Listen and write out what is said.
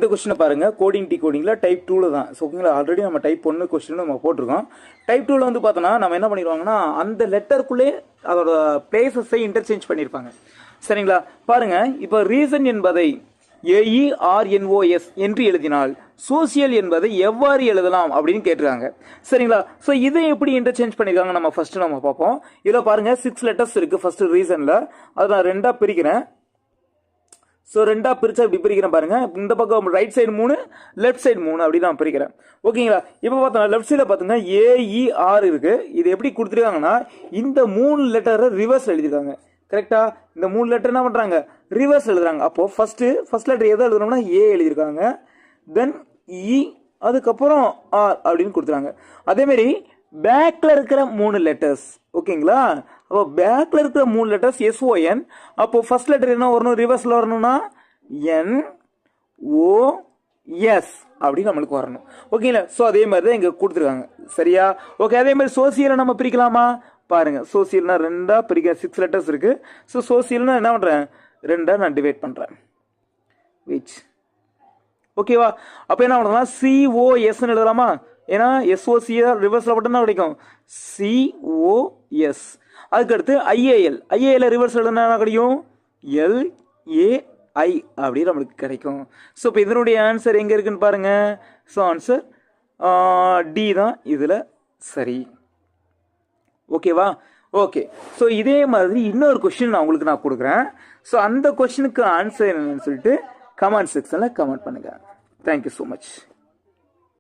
அடுத்த கொஸ்டினை பாருங்க. கோடிங் டி கோடிங்ல டைப் 2ல தான். ஓகேங்களா, ஆல்ரெடி நம்ம டைப் 1 கொஸ்டின் நம்ம போட்டிருக்கோம். டைப் 2ல வந்து பார்த்தோன்னா நம்ம என்ன பண்ணிடுவாங்கன்னா அந்த லெட்டருக்குள்ளே அதோட பிளேசஸை இன்டர்சேஞ்ச் பண்ணியிருப்பாங்க. சரிங்களா, பாருங்க. இப்போ ரீசன் என்பதை AERNOS என்று எழுதினால் சோசியல் என்பதை எவ்வாறு எழுதலாம் அப்படின்னு கேட்டிருக்காங்க. சரிங்களா, ஸோ இதை எப்படி இன்டர்சேஞ்ச் பண்ணியிருக்காங்க நம்ம ஃபர்ஸ்ட் நம்ம பார்ப்போம். இதில் பாருங்க 6 லெட்டர்ஸ் இருக்கு ஃபர்ஸ்ட் ரீசன்ல. அதை நான் 2ஆ பிரிக்கிறேன். ஸோ 2ஆ பிரிச்சா இப்படி பிரிக்கிறேன் பாருங்க. இந்த பக்கம் ரைட் சைடு 3, லெஃப்ட் சைடு 3 அப்படி நான் பிரிக்கிறேன். ஓகேங்களா, இப்போ பார்த்தோம்னா லெஃப்ட் சைடில் பார்த்தோம்னா AER இருக்கு. இது எப்படி கொடுத்துருக்காங்கன்னா இந்த 3 லெட்டரை ரிவர்ஸ் எழுதிருக்காங்க. கரெக்டா, இந்த 3 லெட்டர் என்ன பண்றாங்க, ரிவர்ஸ் எழுதுறாங்க. அப்போ ஃபர்ஸ்ட் லெட்டர் எதை எழுதுறோம்னா ஏ எழுதிருக்காங்க, தென் இ, அதுக்கப்புறம் ஆர் அப்படின்னு கொடுத்துறாங்க. அதே மாதிரி பேக்ல இருக்கிற 3 லெட்டர்ஸ். ஓகேங்களா, அப்போ பேக்ல இருக்கிற 3 லெட்டர்ஸ் SON. அப்போ ஃபர்ஸ்ட் லெட்டர் என்ன வரணும், ரிவர்ஸ்ல வரணும்னா NOS அப்படின்னு நம்மளுக்கு வரணும். ஓகேங்களா, ஸோ அதே மாதிரி தான் இங்க கொடுத்துருக்காங்க. சரியா, ஓகே. அதே மாதிரி சோசியலை நம்ம பிரிக்கலாமா பாருங்க. சோசியல்னா 2ஆ பிரிக்க 6 லெட்டர்ஸ் இருக்கு. ஸோ சோசியல்னா என்ன பண்றேன், 2ஆ நான் டிவைட் பண்றேன். விச் ஓகேவா, அப்ப என்ன பண்ணலாம், COS எழுதலாமா. ஏன்னா SOC ரிவர்ஸ்ல போட்டா என்ன கிடைக்கும், COS. அதுக்கடுத்து IAL ரிவர்ஸ் எழுதுனா என்ன கிடைக்கும், LAI அப்படி நம்மளுக்கு கிடைக்கும். ஸோ இப்போ இதனுடைய ஆன்சர் எங்க இருக்குன்னு பாருங்க. ஸோ ஆன்சர் D தான் இதுல சரி. ஓகேவா, ஓகே. ஸோ இதே மாதிரி இன்னொரு கொஸ்டின் நான் உங்களுக்கு நான் கொடுக்குறேன். ஸோ அந்த கொஸ்டினுக்கு ஆன்சர் என்னன்னு சொல்லிட்டு கமெண்ட் செக்ஷன்ல கமெண்ட் பண்ணுங்க. Thank you so much.